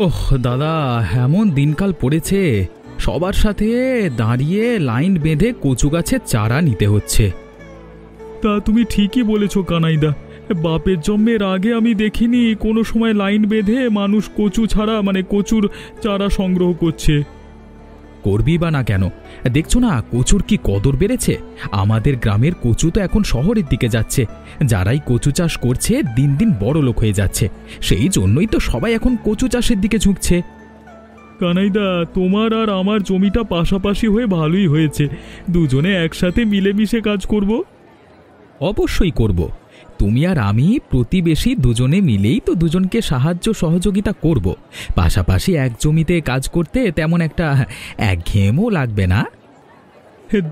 ওহ দাদা, এমন দিনকাল পড়েছে, সবার সাথে দাঁড়িয়ে লাইন বেঁধে কচু গাছের চারা নিতে হচ্ছে। তা তুমি ঠিকই বলেছ কানাইদা, বাপের জন্মের আগে আমি দেখিনি কোনো সময় লাইন বেঁধে মানুষ কচু ছাড়া কচুর চারা সংগ্রহ করছে। করবি বা না কেন, দেখছো না কচুর কি কদর বেড়েছে। আমাদের গ্রামের কচু তো এখন শহরের দিকে যাচ্ছে, যারাই কচু চাষ করছে দিন দিন বড় লোক হয়ে যাচ্ছে, সেই জন্যই তো সবাই এখন কচু চাষের দিকে ঝুঁকছে। কানাইদা, তোমার আর আমার জমিটা পাশাপাশি হয়ে ভালোই হয়েছে, দুজনে একসাথে মিলেমিশে কাজ করব। অবশ্যই করব, তুমি আর আমি প্রতিবেশী দুজনে মিলেই তো দুজনকে সাহায্য সহযোগিতা করব। পাশাপাশি এক জমিতে কাজ করতে তেমন একটা একঘেয়েমও লাগবে না।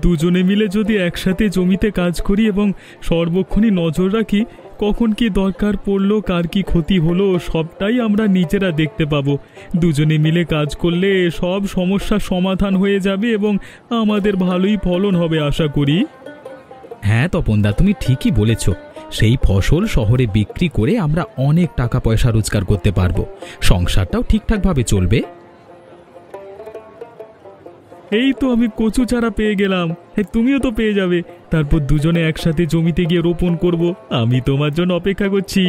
দুজনে মিলে যদি একসাথে জমিতে কাজ করি এবং সর্বক্ষণই নজর রাখি কখন কি দরকার পড়লো, কার কি ক্ষতি হলো, সবটাই আমরা নিজেরা দেখতে পাবো। দুজনে মিলে কাজ করলে সব সমস্যার সমাধান হয়ে যাবে এবং আমাদের ভালোই ফলন হবে আশা করি। হ্যাঁ তপনদা, তুমি ঠিকই বলেছ, সেই ফসল শহরে বিক্রি করে আমরা অনেক টাকা পয়সা রোজগার করতে পারবো, সংসারটাও ঠিকঠাকভাবে চলবে। এই তো আমি কচু চারা পেয়ে গেলাম, তুমিও তো পেয়ে যাবে, তারপর দুজনে একসাথে জমিতে গিয়ে রোপণ করব। আমি তোমার জন্য অপেক্ষা করছি।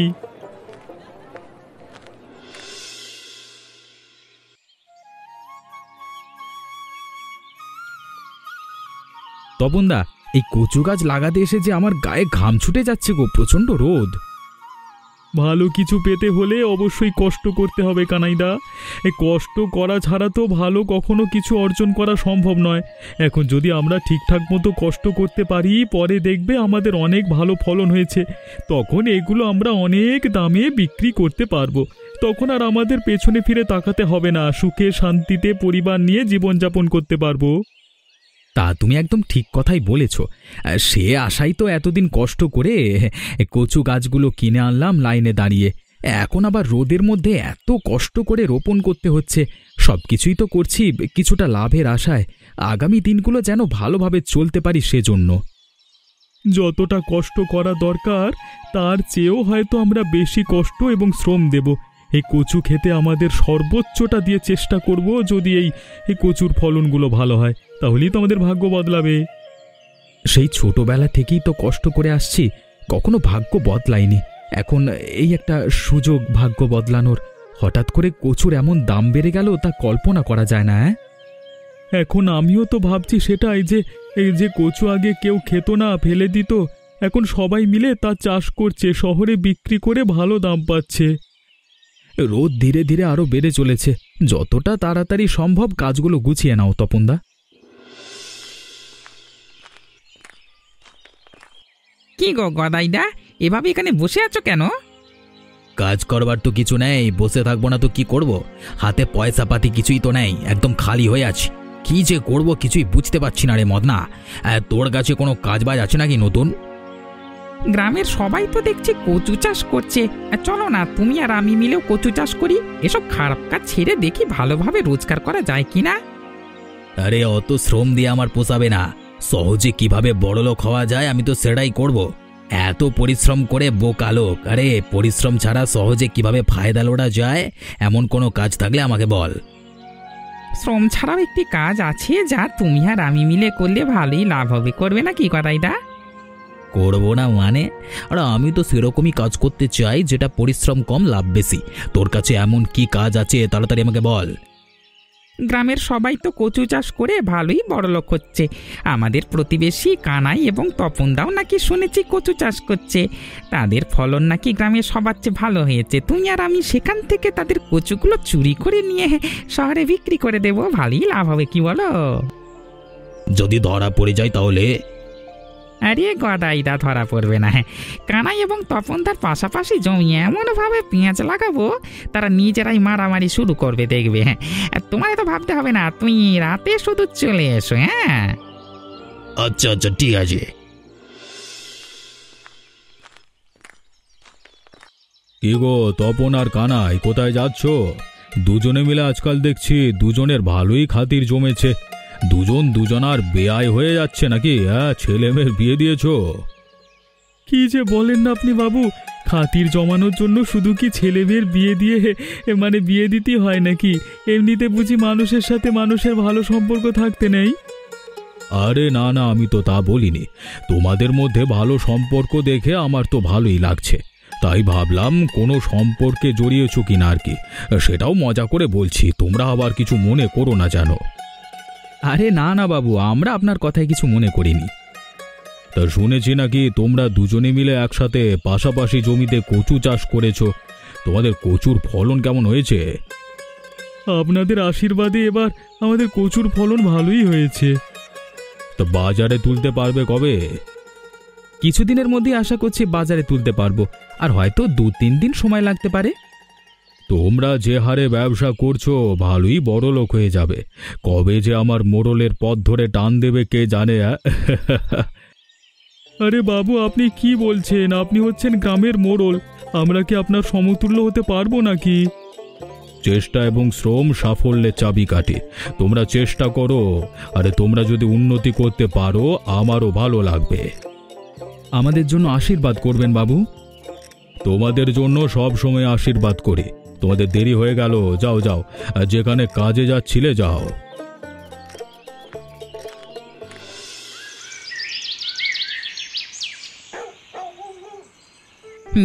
তপনদা, এই কচু গাছ লাগাতে এসে যে আমার গায়ে ঘাম ছুটে যাচ্ছে গো, প্রচণ্ড রোদ। ভালো কিছু পেতে হলে অবশ্যই কষ্ট করতে হবে কানাইদা, এই কষ্ট করা ছাড়া তো ভালো কখনো কিছু অর্জন করা সম্ভব নয়। এখন যদি আমরা ঠিকঠাক মতো কষ্ট করতে পারি, পরে দেখবে আমাদের অনেক ভালো ফলন হয়েছে, তখন এগুলো আমরা অনেক দামে বিক্রি করতে পারবো। তখন আর আমাদের পেছনে ফিরে তাকাতে হবে না, সুখে শান্তিতে পরিবার নিয়ে জীবনযাপন করতে পারবো। তা তুমি একদম ঠিক কথাই বলেছ, সে আশাই তো এতদিন কষ্ট করে কচু গাছগুলো কিনে আনলাম লাইনে দাঁড়িয়ে, এখন আবার রোদের মধ্যে এত কষ্ট করে রোপণ করতে হচ্ছে। সব কিছুই তো করছি কিছুটা লাভের আশায়, আগামী দিনগুলো যেন ভালোভাবে চলতে পারি সেজন্য। যতটা কষ্ট করা দরকার তার চেয়েও হয়তো আমরা বেশি কষ্ট এবং শ্রম দেব। এই কচু খেতে আমাদের সর্বোচ্চটা দিয়ে চেষ্টা করব। যদি এই কচুর ফলনগুলো ভালো হয় তাহলেই তো আমাদের ভাগ্য বদলাবে। সেই ছোটবেলা থেকেই তো কষ্ট করে আসছি, কখনো ভাগ্য বদলায়নি, এখন এই একটা সুযোগ ভাগ্য বদলানোর। হঠাৎ করে কচুর এমন দাম বেড়ে গেল, তা কল্পনা করা যায় না। এখন আমিও তো ভাবছি সেটাই, যে এই যে কচু আগে কেউ খেত না, ফেলে দিত, এখন সবাই মিলে তা চাষ করছে, শহরে বিক্রি করে ভালো দাম পাচ্ছে। রোদ ধীরে ধীরে আরো বেড়ে চলেছে, যতটা তাড়াতাড়ি সম্ভব কাজগুলো গুছিয়ে নাও তপনদা। কি গো গদাইদা, এভাবে এখানে বসে আছো কেন? কাজ করবার তো কিছু নেই, বসে থাকবো না তো কি করব, হাতে পয়সা পাতি কিছুই তো নেই, একদম খালি হয়ে আছি। কি যে করব কিছুই বুঝতে পারছি না রে মদনা। তোর কাছে কোনো কাজবাজ আছে নাকি নতুন? গ্রামের সবাই তো দেখছি কচু চাষ করছে, চলো না তুমি আর আমি মিলেও কচু চাষ করি। এসব খারাপ কাজ ছেড়ে দেখি ভালোভাবে রোজগার করা যায় কিনা। আরে অত শ্রম দিয়ে আমার পোষাবে না, সহজে কিভাবে বড়লোক হওয়া যায় আমি তো সেটাই করব। এত পরিশ্রম করে বোকা লোক, আরে পরিশ্রম ছাড়া সহজে কিভাবে ফায়দা লোড়া যায় এমন কোনো কাজ থাকলে আমাকে বল। শ্রম ছাড়াও একটি কাজ আছে যা তুমি আর আমি মিলে করলে ভালোই লাভ হবে, করবে না কি গদাইদা? করবো না মানে? আর আমি তো সেরকমই কাজ করতে চাই যেটা পরিশ্রম কম লাভ বেশি। তোর কাছে এমন কি কাজ আছে তাড়াতাড়ি আমাকে বল। গ্রামের সবাই তো কচু চাষ করে ভালোই বড়লোক হচ্ছে। আমাদের প্রতিবেশী কানাই এবং তপনদাও নাকি শুনেছি কচু চাষ করছে, তাদের ফলন নাকি গ্রামের সবার চেয়ে ভালো হয়েছে। তুমি আর আমি সেখান থেকে তাদের কচুগুলো চুরি করে নিয়ে শহরে বিক্রি করে দেবো, ভালোই লাভ হবে, কি বলো? যদি ধরা পড়ে যায় তাহলে? আরে গদাইদা, ধরা পড়বে না। কানাই এবং তপনদার পাশাপাশি জমি এমনভাবে পেঁয়াজ লাগাবো তারা নিজেরাই মারামারি শুরু করবে, দেখবে। তোমার তো ভাবতে হবে না, তুমি রাতে শুধু চলে এসো। হ্যাঁ আচ্ছা আচ্ছা ঠিক আছে। কি গো তপন আর কানাই, কোথায় যাচ্ছ? দুজনে মিলে আজকাল দেখছি দুজনের ভালোই খাতির জমেছে, দুজন দুজনার বেয়াই হয়ে যাচ্ছে নাকি? ছেলে মেয়ের বিয়ে দিয়েছ? কি যে বলেন না আপনি বাবু, খাতির জমানোর জন্য শুধু কি ছেলে মেয়ের বিয়ে দিয়ে মানে বিয়ে দিতেই হয় নাকি? এমনিতে বুঝি মানুষের সাথে মানুষের ভালো সম্পর্ক থাকতে নেই? আরে না না, আমি তো তা বলিনি। তোমাদের মধ্যে ভালো সম্পর্ক দেখে আমার তো ভালোই লাগছে, তাই ভাবলাম কোনো সম্পর্কে জড়িয়েছো কিনা আর কি। সেটাও মজা করে বলছি, তোমরা আবার কিছু মনে করো না জানো। আরে না না বাবু, আমরা আপনার কথায় কিছু মনে করিনি। তা শুনেছি নাকি তোমরা দুজনে মিলে একসাথে পাশাপাশি জমিতে কচু চাষ করেছো। তোমাদের কচুর ফলন কেমন হয়েছে? আপনাদের আশীর্বাদে এবার আমাদের কচুর ফলন ভালোই হয়েছে। তো বাজারে তুলতে পারবে কবে? কিছুদিনের মধ্যে আশা করছি বাজারে তুলতে পারবো, আর হয়তো 2-3 দিন সময় লাগতে পারে। তোমরা যে হারে ব্যবসা করছো ভালোই বড় লোক হয়ে যাবে। কবে যে আমার মোড়লের পথ ধরে টান দেবে কে জানে। আরে বাবু, আপনি কি বলছেন? আপনি হচ্ছেন গ্রামের মোড়ল, আমরা কি আপনার সমতুল্য হতে পারবো নাকি? চেষ্টা এবং শ্রম সাফল্যের চাবিকাঠি। তোমরা চেষ্টা করো, আরে তোমরা যদি উন্নতি করতে পারো আমারও ভালো লাগবে। আমাদের জন্য আশীর্বাদ করবেন বাবু। তোমাদের জন্য সব সময় আশীর্বাদ করি। তোমাদের দেরি হয়ে গেল, যাও যাও, যেখানে কাজে যাচ্ছিলে যাও।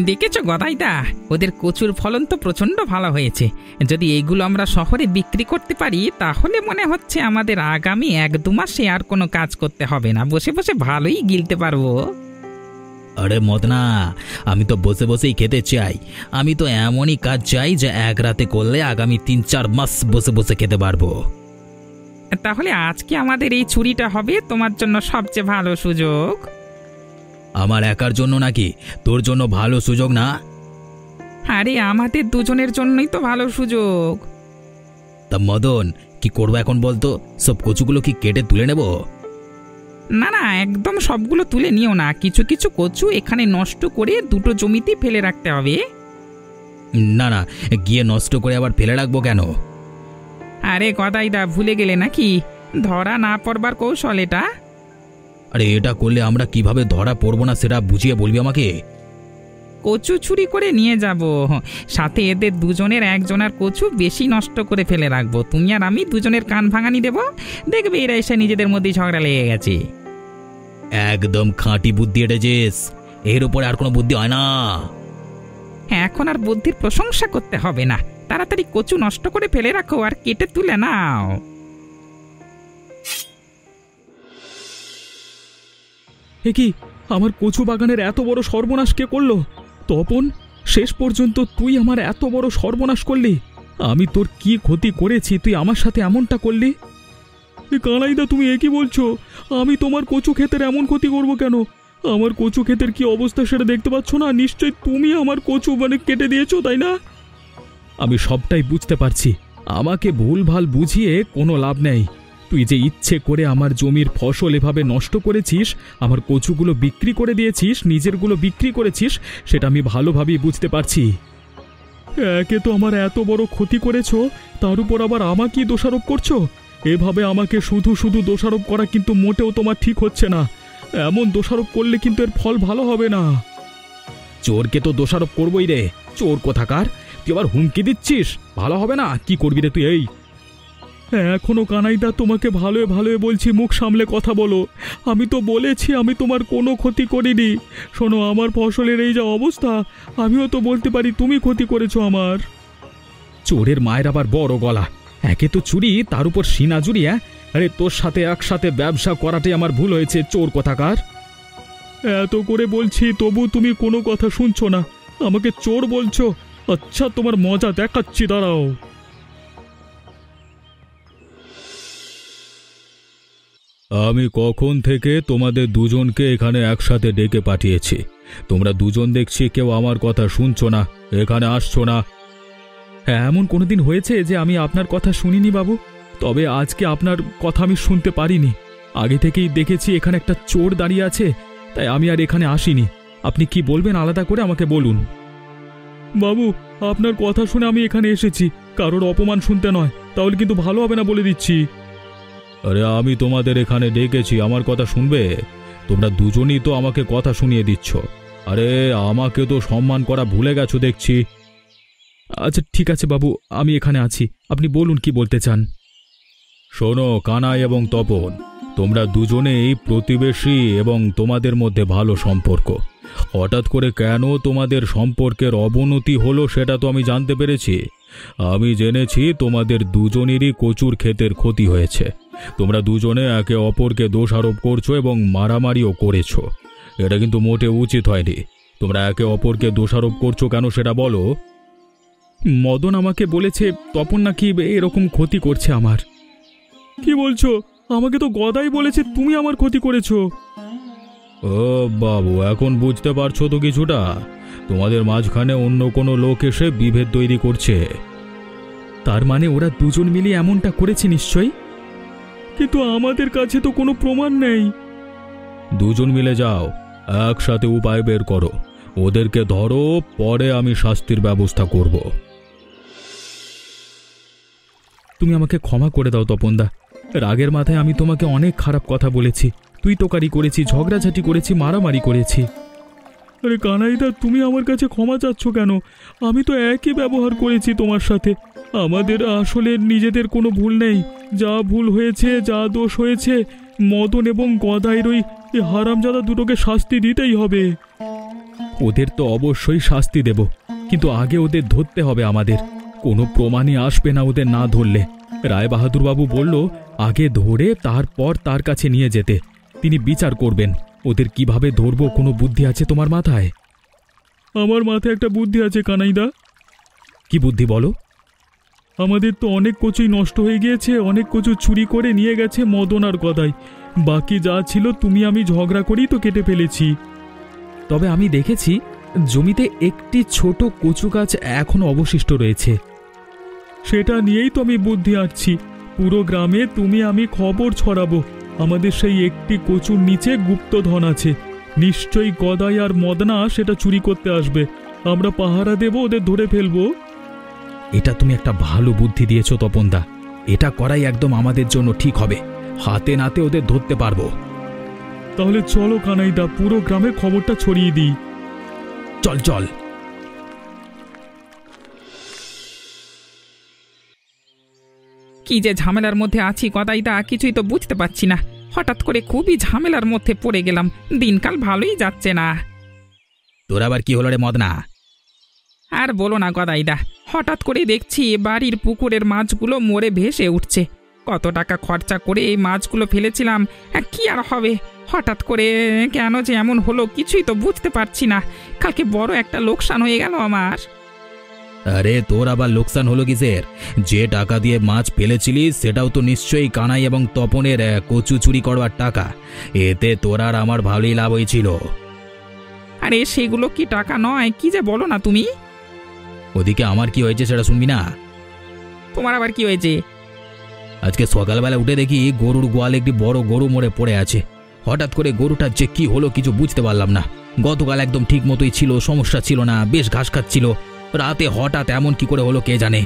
দেখেছো গদাইদা, ওদের কচুর ফলন তো প্রচণ্ড ভালো হয়েছে। যদি এইগুলো আমরা শহরে বিক্রি করতে পারি তাহলে মনে হচ্ছে আমাদের আগামী 1-2 মাসে আর কোনো কাজ করতে হবে না, বসে বসে ভালোই গিলতে পারবো। আরে মদনা, আমি তো বসে বসেই খেতে চাই। আমি তো এমনই কাজ চাই যে এক রাতে করলে আগামী 3-4 মাস বসে বসে খেতে পারবো। তাহলে আজকে আমাদের এই চুরিটা হবে তোমার জন্য সবচেয়ে ভালো সুযোগ। আমার একার জন্য নাকি? তোর জন্য ভালো সুযোগ না? আরে আমাদের দুজনের জন্যই তো ভালো সুযোগ। তা মদন, কি করবো এখন বলতো? সব কচুগুলো কি কেটে তুলে নেব? না না, একদম সবগুলো তুলে নিও না, কিছু কিছু কচু এখানে নষ্ট করে দুটো জমিতে ফেলে রাখতে হবে। না না, গিয়ে নষ্ট করে আবার ফেলে রাখবো কেন? আরে গদাইদা, ভুলে গেলে নাকি? ধরা না পড়বার কৌশল এটা। আরে এটা করলে আমরা কিভাবে ধরা পড়বো না সেটা বুঝিয়ে বলবি আমাকে। কচু চুরি করে নিয়ে যাব, সাথে এদের দুজনের একজনের কচু বেশি নষ্ট করে ফেলে রাখবো। তুমি আর আমি দুজনের কান ভাঙানি দেব, দেখবে এরা এসে নিজেদের মধ্যেই ঝগড়া লেগে গেছে। একদম খাঁটি বুদ্ধি এটেছিস, এর উপরে আর কোনো বুদ্ধি হয় না। এখন আর বুদ্ধির প্রশংসা করতে হবে না, তাড়াতাড়ি কচু নষ্ট করে ফেলে রাখো আর কেটে তুলে নাও। এ কি, আমার কচু বাগানের এত বড় সর্বনাশ কে করলো? তপন, শেষ পর্যন্ত তুই আমার এত বড় সর্বনাশ করলি। আমি তোর কি ক্ষতি করেছি তুই আমার সাথে এমনটা করলি? কানাইদা, তুমি এ কি বলছো? আমি তোমার কচু ক্ষেতের এমন ক্ষতি করব কেন? আমার কচু ক্ষেতের কি অবস্থা সেটা দেখতে পাচ্ছ না? নিশ্চয়ই তুমি আমার কচু কেটে দিয়েছো, তাই না? আমি সবটাই বুঝতে পারছি, আমাকে ভুলভাল বুঝিয়ে কোনো লাভ নেই। তুই যে ইচ্ছে করে আমার জমির ফসল এভাবে নষ্ট করেছিস, আমার কচুগুলো বিক্রি করে দিয়েছিস, নিজেরগুলো বিক্রি করেছিস, সেটা আমি ভালোভাবেই বুঝতে পারছি। একে তো আমার এত বড় ক্ষতি করেছো, তার উপর আবার আমাকেই দোষারোপ করছো। এভাবে আমাকে শুধু শুধু দোষারোপ করা কিন্তু মোটেও তোমার ঠিক হচ্ছে না। এমন দোষারোপ করলে কিন্তু এর ফল ভালো হবে না। চোরকে তো দোষারোপ করবই রে, চোর কোথাকার। তুই আবার হুমকি দিচ্ছিস, ভালো হবে না। কি করবি রে তুই? এই এখনো কানাইদা তোমাকে ভালোই ভালোই বলছি, মুখ সামলে কথা বলো। আমি তো বলেছি আমি তোমার কোনো ক্ষতি করিনি। শোনো, আমার ফসলের এই যা অবস্থা, আমিও তো বলতে পারি তুমি ক্ষতি করেছো আমার। চোরের মায়ের আবার বড় গলা, একে তো চুরি, তার উপর সিনা জুড়ি। আরে তোর সাথে একসাথে ব্যবসা করাটাই আমার ভুল হয়েছে, চোর কোথাকার। এত করে বলছি তবু তুমি কোনো কথা শুনছো না, আমাকে চোর বলছো। আচ্ছা, তোমার মজা দেখাচ্ছি, দাঁড়াও। আমি কখন থেকে তোমাদের দুজনকে এখানে একসাথে ডেকে পাঠিয়েছি, তোমরা দুজন দেখছি কেউ আমার কথা শুনছো না, এখানে আসছো না। হ্যাঁ, এমন কোনোদিন হয়েছে যে আমি আপনার কথা শুনিনি বাবু? তবে আজকে আপনার কথা আমি শুনতে পারিনি। আগে থেকেই দেখেছি এখানে একটা চোর দাঁড়িয়ে আছে, তাই আমি আর এখানে আসিনি। আপনি কি বলবেন আলাদা করে আমাকে বলুন। বাবু, আপনার কথা শুনে আমি এখানে এসেছি, কারোর অপমান শুনতে নয়, তাহলে কিন্তু ভালো হবে না বলে দিচ্ছি। আরে আমি তোমাদের এখানে ডেকেছি, আমার কথা শুনবে? তোমরা দুজনই তো আমাকে কথা শুনিয়ে দিচ্ছ, আরে আমাকে তো সম্মান করা ভুলে গেছো দেখছি। আচ্ছা ঠিক আছে বাবু, আমি এখানে আছি, আপনি বলুন কি বলতে চান। শোনো কানাই এবং তপন, তোমরা দুজনেই প্রতিবেশী এবং তোমাদের মধ্যে ভালো সম্পর্ক। হঠাৎ করে কেন তোমাদের সম্পর্কের অবনতি হলো সেটা তো আমি জানতে পেরেছি। আমি জেনেছি তোমাদের দুজনেরই কচুর ক্ষেতের ক্ষতি হয়েছে। তোমরা দুজনে একে অপরকে দোষারোপ করছো এবং মারামারিও করেছো। এটা কিন্তু মোটে উচিত হয়নি। তোমরা একে অপরকে দোষারোপ করছো কেন সেটা বলো। মদন আমাকে বলেছে তপন নাকি এরকম ক্ষতি করছে আমার। কি বলছো? আমাকে তো গদাই বলেছে তুমি আমার ক্ষতি করেছো। ও বাবু, এখন বুঝতে পারছো তো কিছুটা? তোমাদের মাঝখানে অন্য কোনো লোক এসে বিভেদ তৈরি করছে। তার মানে ওরা দুজন মিলে এমনটা করেছে নিশ্চয়ই। কিন্তু আমাদের কাছে তো কোনো প্রমাণ নেই। দুজন মিলে যাও, একসাথে উপায় বের করো, ওদেরকে ধরো, পরে আমি শাস্তির ব্যবস্থা করব। তুমি আমাকে ক্ষমা করে দাও তপনদা। রাগের মাথায় আমি তোমাকে অনেক খারাপ কথা বলেছি, তুই তোকারি করেছি, ঝগড়াঝাটি করেছি, মারামারি করেছি। আরে কানাইদা, তুমি আমার কাছে ক্ষমা চাচ্ছ কেন? আমি তো একই ব্যবহার করেছি তোমার সাথে। আমাদের আসলে নিজেদের কোনো ভুল নেই। যা ভুল হয়েছে, যা দোষ হয়েছে, মদন এবং গদাইয়ের ওই হারামজাদা দুটোকে শাস্তি দিতেই হবে। ওদের তো অবশ্যই শাস্তি দেব, কিন্তু আগে ওদের ধরতে হবে আমাদের। কোনো প্রমাণই আসবে না ওদের না ধরলে। রায় বাহাদুর বাবু বলল আগে ধরে তারপর তার কাছে নিয়ে যেতে, তিনি বিচার করবেন। ওদের কিভাবে ধরবো কোনো বুদ্ধি আছে তোমার মাথায়? আমার মাথায় একটা বুদ্ধি আছে কানাইদা। কি বুদ্ধি বলো? আমাদের তো অনেক কচুই নষ্ট হয়ে গিয়েছে, অনেক কচু চুরি করে নিয়ে গেছে মদন আর গদাই। বাকি যা ছিল তুমি আমি ঝগড়া করেই তো কেটে ফেলেছি। তবে আমি দেখেছি জমিতে একটি ছোট কচু গাছ এখনো অবশিষ্ট রয়েছে। সেটা নিয়েই তো আমি বুদ্ধি আঁটছি। পুরো গ্রামে তুমি আমি খবর ছড়াবো আমাদের সেই একটি কচুর নিচে গুপ্তধন আছে। নিশ্চয়ই গদাই আর মদনা সেটা চুরি করতে আসবে। আমরা পাহারা দেব, ওদের ধরে ফেলবো। এটা তুমি একটা ভালো বুদ্ধি দিয়েছো তপনদা। এটা করাই একদম আমাদের জন্য ঠিক হবে। হাতে নাতে ওদের ধরতে পারবো। তাহলে চলো কানাইদা, পুরো গ্রামে খবরটা ছড়িয়ে দিই। চল চল। কি যে ঝামেলার মধ্যে আছি গদাইদা, কিছুই তো বুঝতে পারছি না। হঠাৎ করে খুবই ঝামেলার মধ্যে পড়ে গেলাম, দিনকাল ভালোই যাচ্ছে না। তোর আবার কি হলো রে মদনা? আর বলো না গদাইদা, হঠাৎ করে দেখছি বাড়ির পুকুরের মাছগুলো মরে ভেসে উঠছে। কত টাকা খরচা করে এই মাছগুলো ফেলেছিলাম, কি আর হবে? হঠাৎ করে কেন যে এমন হলো কিছুই তো বুঝতে পারছি না। কালকে বড় একটা লোকসান হয়ে গেল আমার। আরে তোর আবার লোকসান হলো কিসের? যে টাকা দিয়ে মাছ ফেলেছিলিস সেটাও তো নিশ্চয়ই কানাই এবং তপনের কচু চুরি করবার টাকা। এতে তোর আর আমার ভালোই লাভ হয়েছিল। আরে সেগুলো কি টাকা নয়? কি যে বলো না তুমি। ওদিকে আমার কি হয়েছে সেটা শুনবি না? তোমার আবার কি হয়েছে? আজকে সকালবেলা উঠে দেখি গরুর গোয়ালে একটি বড় গরু মরে পড়ে আছে। হঠাৎ করে গরুটার যে কি হলো কিছু বুঝতে পারলাম না। গতকাল একদম ঠিক মতোই ছিল, সমস্যা ছিল না, বেশ ঘাস খাচ্ছিল। রাতে হঠাৎ এমন কি করে হলো কে জানে।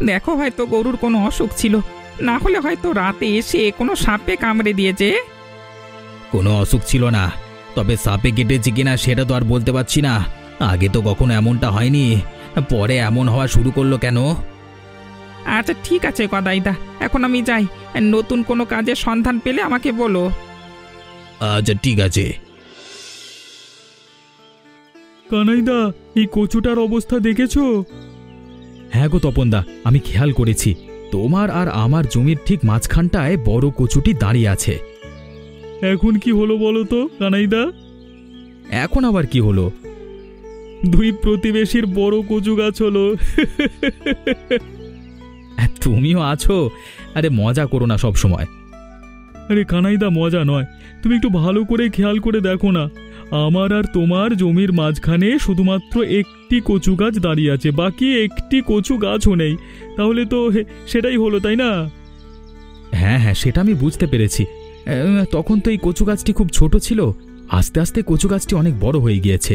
দেখো, হয়তো গরুর কোনো অসুখ ছিল, না হলে হয়তো রাতে এসে কোনো সাপে কামড়ে দিয়েছে। কোনো অসুখ ছিল না, তবে সাপে কেটেছে কিনা সেটা তো আর বলতে পারছি না। আগে তো কখনো এমনটা হয়নি, পরে এমন হওয়া শুরু করলো কেন? আচ্ছা ঠিক আছে গদাইদা, এখন আমি যাই। নতুন কোনো কাজের সন্ধান পেলে আমাকে বলো। আচ্ছা ঠিক আছে। কানাইদা, এই কচুটার অবস্থা দেখেছো? হ্যাঁ গো তপনদা, আমি খেয়াল করেছি। তোমার আর আমার জমির ঠিক মাঝখানটায় বড় কচুটি দাঁড়িয়ে আছে। এখন কি হলো বলো তো কানাইদা? এখন আবার কি হলো? দুই প্রতিবেশীর বড় কচু গাছ হলো। তুমিও আছো? আরে মজা করো না সব সময়। আরে কানাইদা, মজা নয়, তুমি একটু ভালো করে খেয়াল করে দেখো না। আমার আর তোমার জমির মাঝখানে শুধুমাত্র একটি কচু গাছ দাঁড়িয়ে আছে, বাকি একটি কচু গাছও নেই। তাহলে তো সেটাই হলো, তাই না? হ্যাঁ হ্যাঁ, সেটা আমি বুঝতে পেরেছি। তখন তো এই কচু গাছটি খুব ছোট ছিল, আস্তে আস্তে কচু গাছটি অনেক বড় হয়ে গিয়েছে।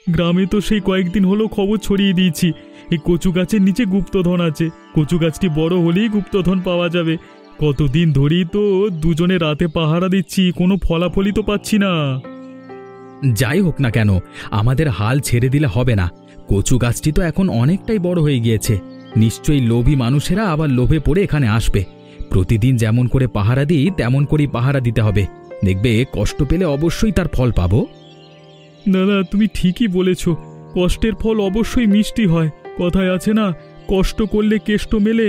গ্রামে তো সেই কয়েকদিন হলো খবর ছড়িয়ে দিয়েছি এই কচু গাছের নিচে গুপ্তধন আছে। কচু গাছটি বড় হলেই গুপ্তধন পাওয়া যাবে। কতদিন ধরেই তো দুজনে রাতে পাহারা দিচ্ছি, কোনো ফলাফলই তো পাচ্ছি না। যাই হোক না কেন, আমাদের হাল ছেড়ে দিলে হবে না। কচু গাছটি তো এখন অনেকটাই বড় হয়ে গিয়েছে। নিশ্চয়ই লোভী মানুষেরা আবার লোভে পড়ে এখানে আসবে। প্রতিদিন যেমন করে পাহারা দিই তেমন করেই পাহারা দিতে হবে। দেখবে কষ্ট পেলে অবশ্যই তার ফল পাবো। না না, তুমি ঠিকই বলেছ, কষ্টের ফল অবশ্যই মিষ্টি হয়। কথায় আছে না, কষ্ট করলে কেষ্ট মেলে।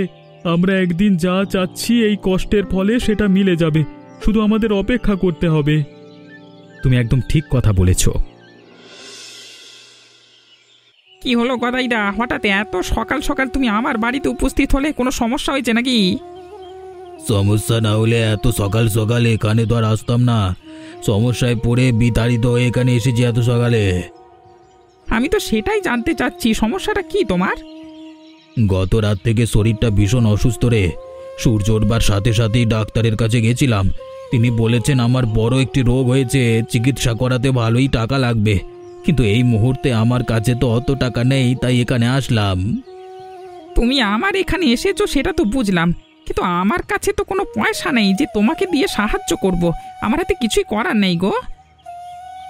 আমরা একদিন যা চাচ্ছি এই কষ্টের ফলে সেটা মিলে যাবে, শুধু আমাদের অপেক্ষা করতে হবে। তুমি একদম ঠিক কথা বলেছ। কি হলো গদাইদা, হঠাৎ এত সকাল সকাল তুমি আমার বাড়িতে উপস্থিত হলে? কোনো সমস্যা হয়েছে নাকি? সমস্যা না হলে এত সকাল সকাল এখানে তো আর আসতাম না। সমস্যায় পড়ে বিতাড়িত হয়ে এখানে এসেছি এত সকালে। আমি তো সেটাই জানতে চাচ্ছি, সমস্যাটা কি তোমার? গত রাত থেকে শরীরটা ভীষণ অসুস্থ রে। সূর্য ওঠবার সাথে সাথেই ডাক্তারের কাছে গেছিলাম। তিনি বলেছেন আমার বড় একটি রোগ হয়েছে, চিকিৎসা করাতে ভালোই টাকা লাগবে। কিন্তু এই মুহূর্তে আমার কাছে তো অত টাকা নেই, তাই এখানে আসলাম। তুমি আমার এখানে এসেছো সেটা তো বুঝলাম, কিন্তু আমার কাছে তো কোনো পয়সা নেই যে তোমাকে দিয়ে সাহায্য করব। আমার হাতে কিছুই করার নেই গো।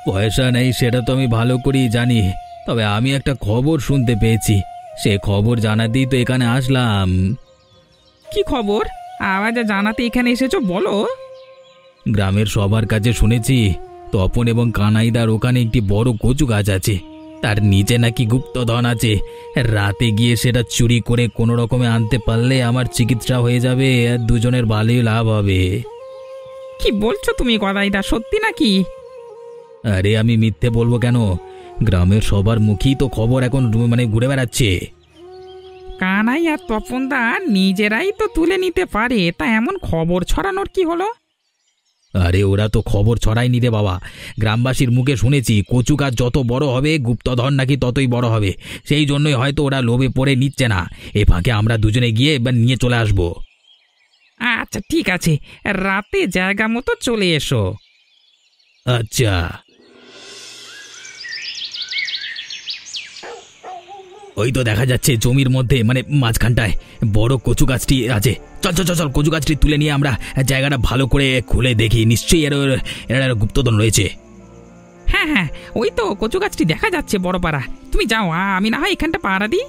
পয়সা নেই সেটা তো আমি ভালো করেই জানি, তবে আমি একটা খবর শুনতে পেয়েছি। সে খবর জানাতেই তো এখানে আসলাম। কি খবর? আবার যা জানাতে এখানে এসেছো বলো। গ্রামের সবার কাছে শুনেছি তপন এবং কানাইদার ওখানে একটি বড় কচু গাছ আছে। তার নিচে নাকি গুপ্তধন আছে। রাতে গিয়ে সেটা চুরি করে কোনো রকমে আনতে পারলে আমার চিকিৎসা হয়ে যাবে আর দুজনের ভালোই লাভ হবে। কি বলছো তুমি গদাইদা, সত্যি নাকি? আরে আমি মিথ্যে বলবো কেন? গ্রামের সবার মুখেই তো খবর এখন ঘুরে বেড়াচ্ছে। কানাই আর তপনদা নিজেরাই তো তুলে নিতে পারে, তা এমন খবর ছড়ানোর কি হলো? আরে ওরা তো খবর ছড়ায়নি রে বাবা। গ্রামবাসীর মুখে শুনেছি কচু গাছ যত বড় হবে গুপ্তধন নাকি ততই বড় হবে। সেই জন্যই হয়তো ওরা লোভে পড়ে নিচ্ছে না। এ ফাঁকে আমরা দুজনে গিয়ে এবার নিয়ে চলে আসবো। আচ্ছা ঠিক আছে, রাতে জায়গা মতো চলে এসো। আচ্ছা। ওই তো দেখা যাচ্ছে জমির মধ্যে মাঝখানটায় বড় কচু গাছটি আছে। চল চল চল, কচু গাছটি তুলে নিয়ে আমরা জায়গাটা ভালো করে খুলে দেখি। নিশ্চয়ই এর গুপ্তধন রয়েছে। হ্যাঁ হ্যাঁ, ওই তো কচু গাছটি দেখা যাচ্ছে বড় পাড়া। তুমি যাও, আমি না হয় এখানটা পাড়া দিই।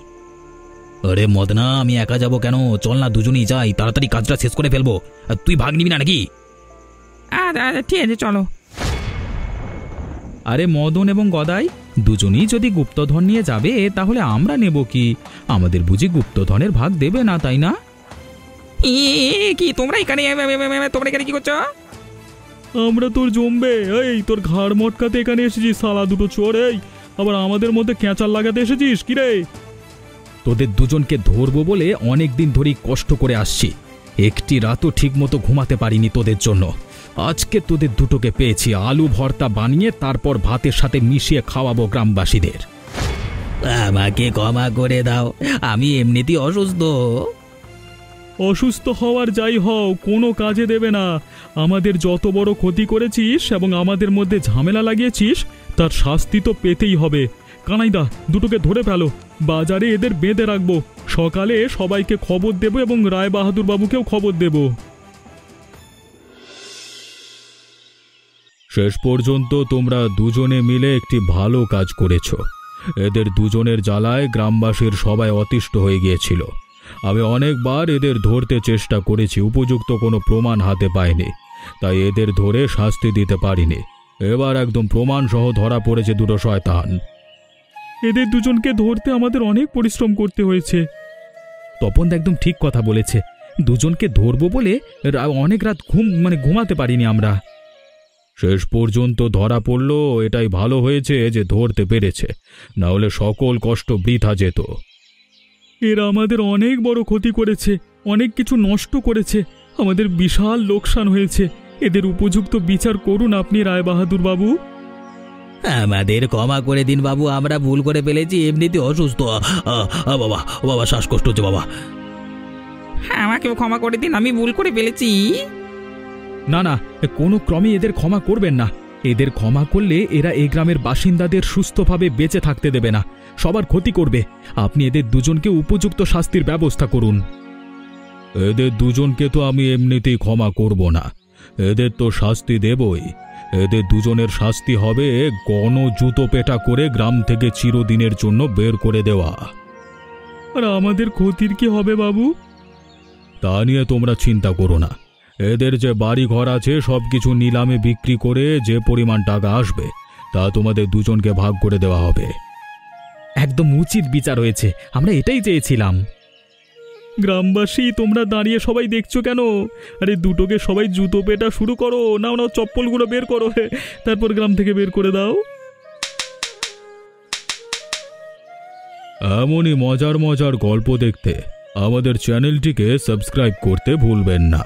আরে মদনা, আমি একা যাবো কেন? চল না দুজনেই যাই, তাড়াতাড়ি কাজটা শেষ করে ফেলবো। তুই ভাগ নিবি না নাকি? আচ্ছা ঠিক আছে, চলো। আরে মদন এবং গদাই দুজনেই যদি গুপ্তধন নিয়ে যাবে তাহলে আমরা নেব কি? আমাদের বুঝি গুপ্তধনের ভাগ দেবে না, তাই না? কি তোমরা এখানে কি করছো? আমরা তোর জমবে, এই তোর ঘাড় মটকাতে এখানে এসেছিস শালা দুটো চোর। এই আবার আমাদের মধ্যে ক্যাঁচাল লাগাতে এসেছিস কি রে? তোদের দুজনকে ধরবো বলে অনেক দিন ধরেই কষ্ট করে আসছি। একটি রাতও ঠিক মতো ঘুমাতে পারিনি তোদের জন্য। আজকে তোদের দুটোকে পেয়েছি। আলু ভর্তা বানিয়ে তারপর ভাতের সাথে মিশিয়ে খাওয়াবো গ্রামবাসীদের। আমাকে ক্ষমা করে দাও, আমি এমনিতেই অসুস্থ। অসুস্থ হওয়ার যাই হও, কোনো কাজে দেবে না। আমাদের যত বড় ক্ষতি করেছিস এবং আমাদের মধ্যে ঝামেলা লাগিয়েছিস তার শাস্তি তো পেতেই হবে। কানাইদা, দুটোকে ধরে ফেলো, বাজারে এদের বেঁধে রাখবো। সকালে সবাইকে খবর দেব এবং রায় বাহাদুর বাবুকেও খবর দেব। শেষ পর্যন্ত তোমরা দুজনে মিলে একটি ভালো কাজ করেছ। এদের দুজনের জ্বালায় গ্রামবাসীর সবাই অতিষ্ঠ হয়ে গিয়েছিল। আমি অনেকবার এদের ধরতে চেষ্টা করেছি, উপযুক্ত কোনো প্রমাণ হাতে পাইনি, তাই এদের ধরে শাস্তি দিতে পারিনি। এবার একদম প্রমাণ সহ ধরা পড়েছে দুটো শয়তান। এদের দুজনকে ধরতে আমাদের অনেক পরিশ্রম করতে হয়েছে। তপন একদম ঠিক কথা বলেছে। দুজনকে ধরবো বলে অনেক রাত ঘুমাতে পারিনি আমরা। শেষ পর্যন্ত ধরা পড়ল, এটাই ভালো হয়েছে যে ধরতে পেরেছে, না হলে সকল কষ্ট বৃথা যেত। এরা আমাদের অনেক বড় ক্ষতি করেছে, অনেক কিছু নষ্ট করেছে, আমাদের বিশাল লোকসান হয়েছে। এদের উপযুক্ত বিচার করুন আপনি রায় বাহাদুর বাবু। আমাদের ক্ষমা করে দিন বাবু, আমরা ভুল করে ফেলেছি, এমনিতে অসুস্থ। বাবা বাবা, শ্বাসকষ্ট হচ্ছে বাবা। হ্যাঁ, আমাকেও ক্ষমা করে দিন, আমি ভুল করে ফেলেছি। না না, কোনো ক্রমে এদের ক্ষমা করবেন না। এদের ক্ষমা করলে এরা এই গ্রামের বাসিন্দাদের সুস্থভাবে বেঁচে থাকতে দেবে না, সবার ক্ষতি করবে। আপনি এদের দুজনকে উপযুক্ত শাস্তির ব্যবস্থা করুন। এদের দুজনকে তো আমি এমনিতেই ক্ষমা করব না, এদের তো শাস্তি দেবই। এদের দুজনের শাস্তি হবে জুতো পেটা করে গ্রাম থেকে চিরদিনের জন্য বের করে দেওয়া। আর আমাদের ক্ষতির কি হবে বাবু? তা নিয়ে তোমরা চিন্তা করো না। এদের যে বাড়ি ঘর আছে সবকিছু নিলামে বিক্রি করে যে পরিমাণ টাকা আসবে তা তোমাদের দুজনকে ভাগ করে দেওয়া হবে। একদম উচিত বিচার হয়েছে, আমরা এটাই চেয়েছিলাম। গ্রামবাসী তোমরা দাঁড়িয়ে সবাই দেখছো কেন? আরে দুটোকে সবাই জুতো পেটা শুরু করো, নাও নাও চপ্পলগুলো বের করো, তারপর গ্রাম থেকে বের করে দাও। এমনই মজার মজার গল্প দেখতে আমাদের চ্যানেলটিকে সাবস্ক্রাইব করতে ভুলবেন না।